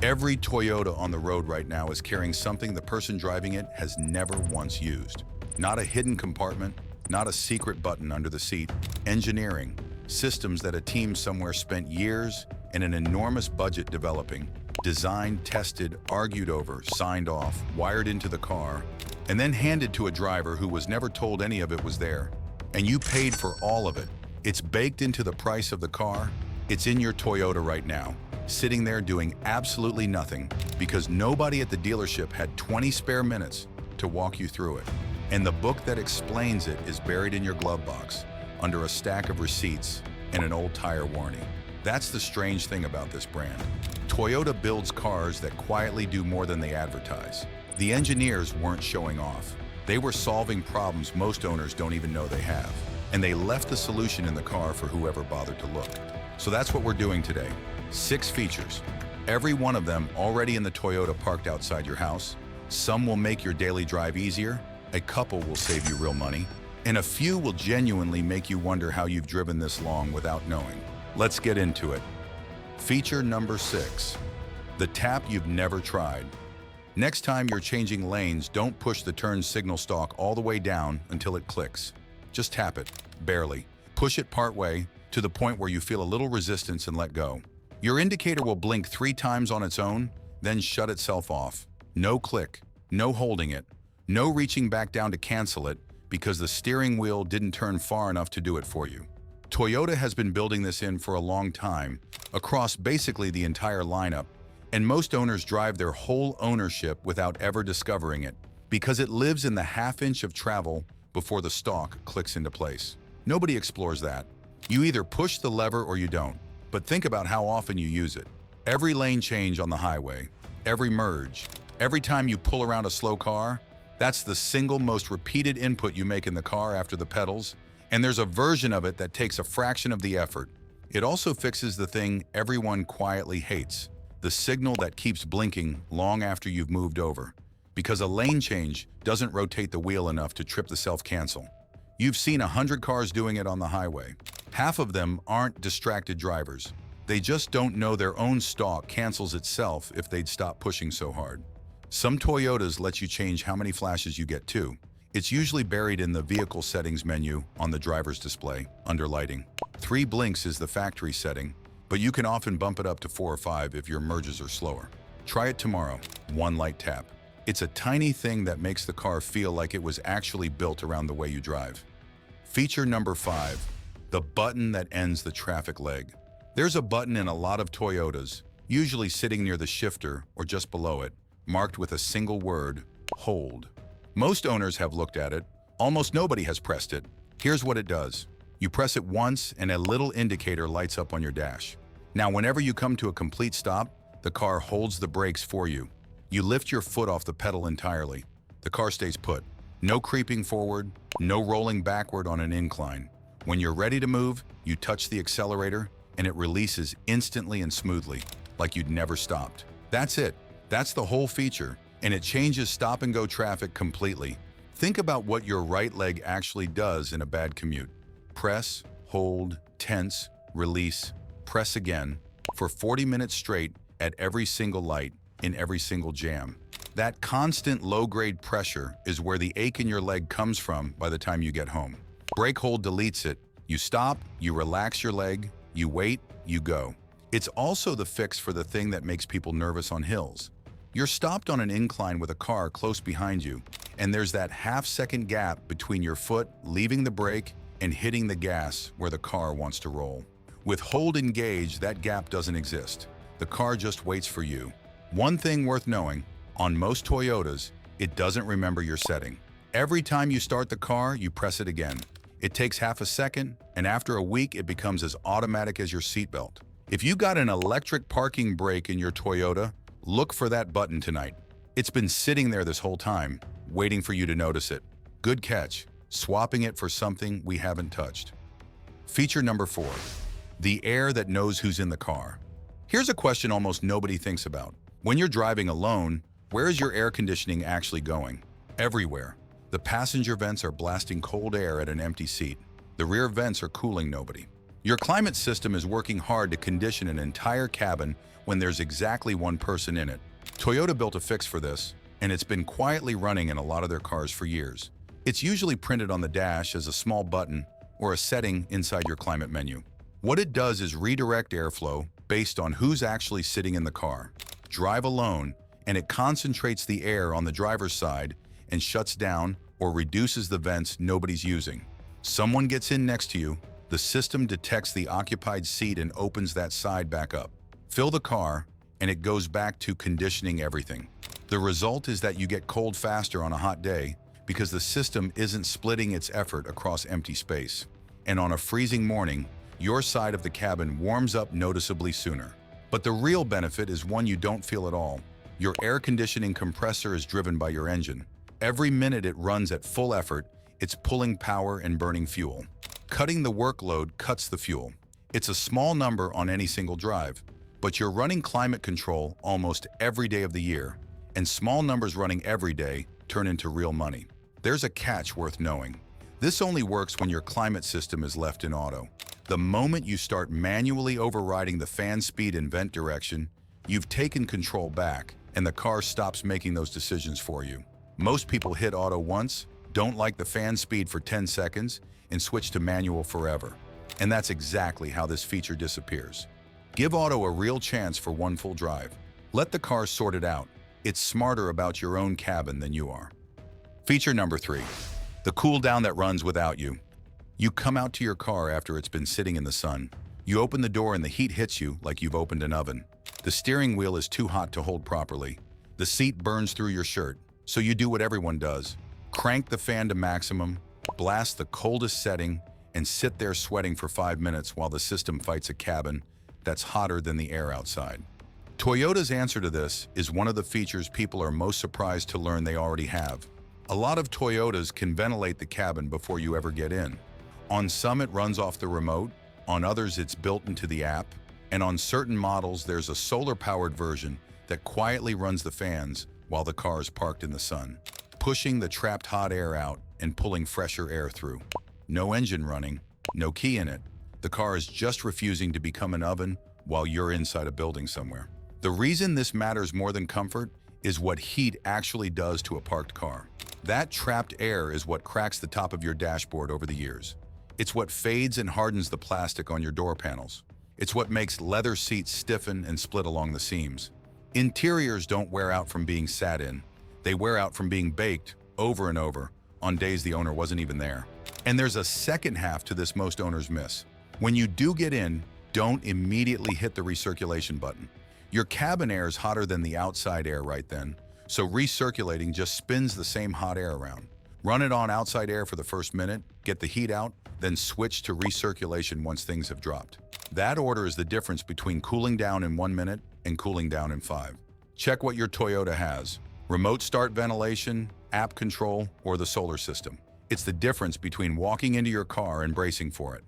Every Toyota on the road right now is carrying something the person driving it has never once used. Not a hidden compartment, not a secret button under the seat. Engineering, systems that a team somewhere spent years and an enormous budget developing, designed, tested, argued over, signed off, wired into the car, and then handed to a driver who was never told any of it was there. And you paid for all of it. It's baked into the price of the car. It's in your Toyota right now, sitting there doing absolutely nothing because nobody at the dealership had 20 spare minutes to walk you through it. And the book that explains it is buried in your glove box, under a stack of receipts and an old tire warning. That's the strange thing about this brand. Toyota builds cars that quietly do more than they advertise. The engineers weren't showing off. They were solving problems most owners don't even know they have. And they left the solution in the car for whoever bothered to look. So that's what we're doing today. 6 features. Every one of them already in the Toyota parked outside your house. Some will make your daily drive easier. A couple will save you real money. And a few will genuinely make you wonder how you've driven this long without knowing. Let's get into it. Feature number 6. The tap you've never tried. Next time you're changing lanes, don't push the turn signal stalk all the way down until it clicks. Just tap it, barely. Push it part way to the point where you feel a little resistance and let go. Your indicator will blink 3 times on its own, then shut itself off. No click, no holding it, no reaching back down to cancel it because the steering wheel didn't turn far enough to do it for you. Toyota has been building this in for a long time, across basically the entire lineup, and most owners drive their whole ownership without ever discovering it, because it lives in the half-inch of travel before the stalk clicks into place. Nobody explores that. You either push the lever or you don't, but think about how often you use it. Every lane change on the highway, every merge, every time you pull around a slow car, that's the single most repeated input you make in the car after the pedals, and there's a version of it that takes a fraction of the effort. It also fixes the thing everyone quietly hates, the signal that keeps blinking long after you've moved over, because a lane change doesn't rotate the wheel enough to trip the self-cancel. You've seen 100 cars doing it on the highway. Half of them aren't distracted drivers. They just don't know their own stalk cancels itself if they'd stop pushing so hard. Some Toyotas let you change how many flashes you get too. It's usually buried in the vehicle settings menu on the driver's display, under lighting. 3 blinks is the factory setting, but you can often bump it up to 4 or 5 if your merges are slower. Try it tomorrow, 1 light tap. It's a tiny thing that makes the car feel like it was actually built around the way you drive. Feature number 5, the button that ends the traffic leg. There's a button in a lot of Toyotas, usually sitting near the shifter or just below it, marked with a single word, hold. Most owners have looked at it. Almost nobody has pressed it. Here's what it does. You press it once and a little indicator lights up on your dash. Now, whenever you come to a complete stop, the car holds the brakes for you. You lift your foot off the pedal entirely. The car stays put. No creeping forward, no rolling backward on an incline. When you're ready to move, you touch the accelerator and it releases instantly and smoothly, like you'd never stopped. That's it. That's the whole feature, and it changes stop-and-go traffic completely. Think about what your right leg actually does in a bad commute. Press, hold, tense, release, press again, for 40 minutes straight at every single light, in every single jam. That constant low-grade pressure is where the ache in your leg comes from by the time you get home. Brake hold deletes it. You stop, you relax your leg, you wait, you go. It's also the fix for the thing that makes people nervous on hills. You're stopped on an incline with a car close behind you, and there's that half-second gap between your foot leaving the brake and hitting the gas where the car wants to roll. With hold engaged, that gap doesn't exist. The car just waits for you. One thing worth knowing, on most Toyotas, it doesn't remember your setting. Every time you start the car, you press it again. It takes half a second, and after a week, it becomes as automatic as your seatbelt. If you got an electric parking brake in your Toyota, look for that button tonight. It's been sitting there this whole time, waiting for you to notice it. Good catch, swapping it for something we haven't touched. Feature number 4, the air that knows who's in the car. Here's a question almost nobody thinks about. When you're driving alone, where is your air conditioning actually going? Everywhere. The passenger vents are blasting cold air at an empty seat. The rear vents are cooling nobody. Your climate system is working hard to condition an entire cabin when there's exactly one person in it. Toyota built a fix for this, and it's been quietly running in a lot of their cars for years. It's usually printed on the dash as a small button or a setting inside your climate menu. What it does is redirect airflow based on who's actually sitting in the car. Drive alone, and it concentrates the air on the driver's side and shuts down or reduces the vents nobody's using. Someone gets in next to you, the system detects the occupied seat and opens that side back up. Fill the car, and it goes back to conditioning everything. The result is that you get cold faster on a hot day because the system isn't splitting its effort across empty space. And on a freezing morning, your side of the cabin warms up noticeably sooner. But the real benefit is one you don't feel at all. Your air conditioning compressor is driven by your engine. Every minute it runs at full effort, it's pulling power and burning fuel. Cutting the workload cuts the fuel. It's a small number on any single drive, but you're running climate control almost every day of the year, and small numbers running every day turn into real money. There's a catch worth knowing. This only works when your climate system is left in auto. The moment you start manually overriding the fan speed and vent direction, you've taken control back, and the car stops making those decisions for you. Most people hit auto once, don't like the fan speed for 10 seconds, and switch to manual forever. And that's exactly how this feature disappears. Give auto a real chance for one full drive. Let the car sort it out. It's smarter about your own cabin than you are. Feature number 3, the cool down that runs without you. You come out to your car after it's been sitting in the sun. You open the door and the heat hits you like you've opened an oven. The steering wheel is too hot to hold properly. The seat burns through your shirt, so you do what everyone does. Crank the fan to maximum, blast the coldest setting, and sit there sweating for 5 minutes while the system fights a cabin that's hotter than the air outside. Toyota's answer to this is one of the features people are most surprised to learn they already have. A lot of Toyotas can ventilate the cabin before you ever get in. On some it runs off the remote, on others it's built into the app, and on certain models there's a solar-powered version that quietly runs the fans while the car is parked in the sun, pushing the trapped hot air out and pulling fresher air through. No engine running, no key in it. The car is just refusing to become an oven while you're inside a building somewhere. The reason this matters more than comfort is what heat actually does to a parked car. That trapped air is what cracks the top of your dashboard over the years. It's what fades and hardens the plastic on your door panels. It's what makes leather seats stiffen and split along the seams. Interiors don't wear out from being sat in. They wear out from being baked over and over on days the owner wasn't even there. And there's a second half to this most owners miss. When you do get in, don't immediately hit the recirculation button. Your cabin air is hotter than the outside air right then, so recirculating just spins the same hot air around. Run it on outside air for the first minute, get the heat out, then switch to recirculation once things have dropped. That order is the difference between cooling down in 1 minute and cooling down in 5. Check what your Toyota has: remote start ventilation, app control, or the solar system. It's the difference between walking into your car and bracing for it.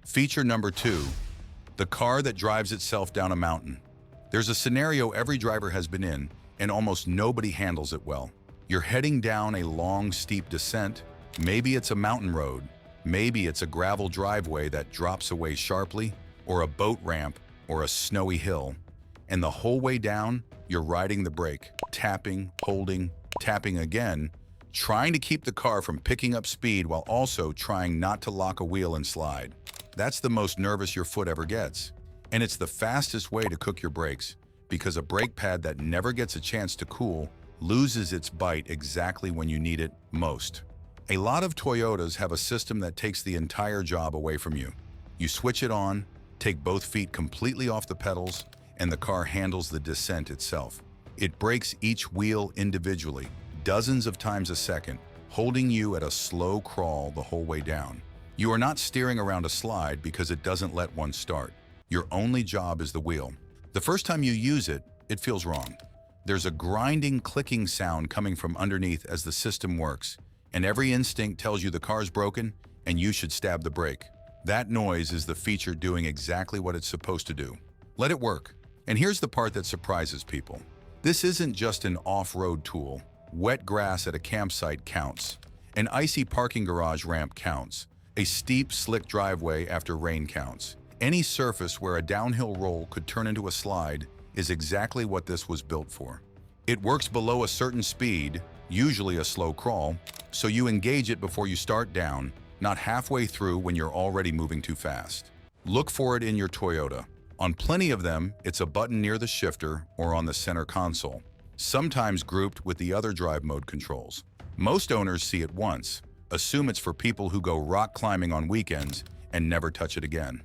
Feature number 2, the car that drives itself down a mountain. There's a scenario every driver has been in, and almost nobody handles it well. You're heading down a long, steep descent. Maybe it's a mountain road. Maybe it's a gravel driveway that drops away sharply, or a boat ramp, or a snowy hill. And the whole way down, you're riding the brake, tapping, holding, tapping again, trying to keep the car from picking up speed while also trying not to lock a wheel and slide. That's the most nervous your foot ever gets. And it's the fastest way to cook your brakes, because a brake pad that never gets a chance to cool loses its bite exactly when you need it most. A lot of Toyotas have a system that takes the entire job away from you. You switch it on, take both feet completely off the pedals, and the car handles the descent itself. It brakes each wheel individually, dozens of times a second, holding you at a slow crawl the whole way down. You are not steering around a slide because it doesn't let one start. Your only job is the wheel. The first time you use it, it feels wrong. There's a grinding, clicking sound coming from underneath as the system works, and every instinct tells you the car's broken and you should stab the brake. That noise is the feature doing exactly what it's supposed to do. Let it work. And here's the part that surprises people. This isn't just an off-road tool. Wet grass at a campsite counts. An icy parking garage ramp counts. A steep, slick driveway after rain counts. Any surface where a downhill roll could turn into a slide is exactly what this was built for. It works below a certain speed, usually a slow crawl, so you engage it before you start down, not halfway through when you're already moving too fast. Look for it in your Toyota. On plenty of them, it's a button near the shifter or on the center console, sometimes grouped with the other drive mode controls. Most owners see it once, assume it's for people who go rock climbing on weekends, and never touch it again.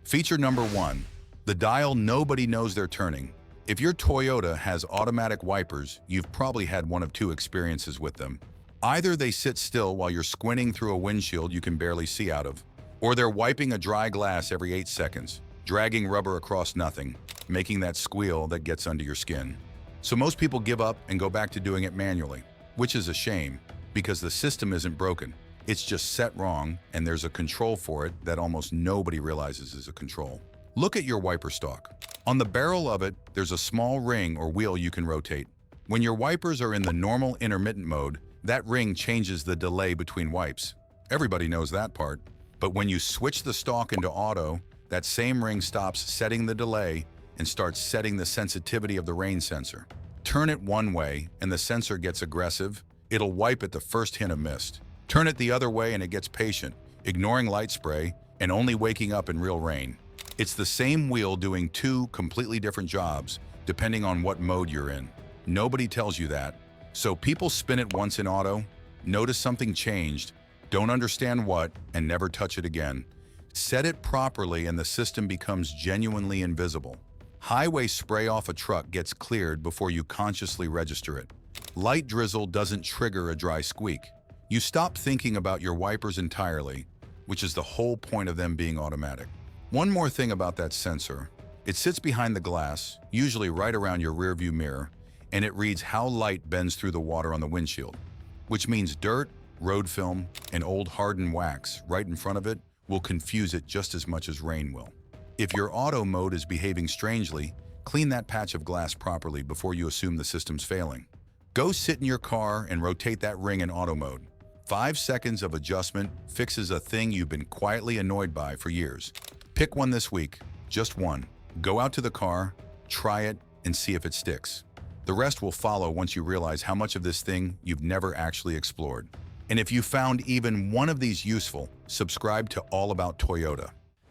Feature number 1. The dial nobody knows they're turning. If your Toyota has automatic wipers, you've probably had one of two experiences with them. Either they sit still while you're squinting through a windshield you can barely see out of, or they're wiping a dry glass every 8 seconds, dragging rubber across nothing, making that squeal that gets under your skin. So most people give up and go back to doing it manually, which is a shame, because the system isn't broken. It's just set wrong, and there's a control for it that almost nobody realizes is a control. Look at your wiper stalk. On the barrel of it, there's a small ring or wheel you can rotate. When your wipers are in the normal intermittent mode, that ring changes the delay between wipes. Everybody knows that part. But when you switch the stalk into auto, that same ring stops setting the delay and starts setting the sensitivity of the rain sensor. Turn it one way and the sensor gets aggressive. It'll wipe at the first hint of mist. Turn it the other way and it gets patient, ignoring light spray and only waking up in real rain. It's the same wheel doing two completely different jobs, depending on what mode you're in. Nobody tells you that. So people spin it once in auto, notice something changed, don't understand what, and never touch it again. Set it properly and the system becomes genuinely invisible. Highway spray off a truck gets cleared before you consciously register it. Light drizzle doesn't trigger a dry squeak. You stop thinking about your wipers entirely, which is the whole point of them being automatic. One more thing about that sensor. It sits behind the glass, usually right around your rearview mirror, and it reads how light bends through the water on the windshield, which means dirt, road film, and old hardened wax right in front of it will confuse it just as much as rain will. If your auto mode is behaving strangely, clean that patch of glass properly before you assume the system's failing. Go sit in your car and rotate that ring in auto mode. 5 seconds of adjustment fixes a thing you've been quietly annoyed by for years. Pick one this week, just one. Go out to the car, try it, and see if it sticks. The rest will follow once you realize how much of this thing you've never actually explored. And if you found even one of these useful, subscribe to All About Toyota.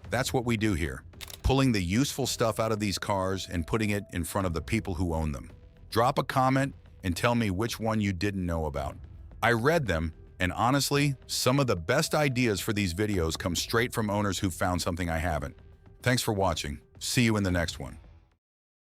That's what we do here, pulling the useful stuff out of these cars and putting it in front of the people who own them. Drop a comment and tell me which one you didn't know about. I read them, and honestly, some of the best ideas for these videos come straight from owners who found something I haven't. Thanks for watching. See you in the next one.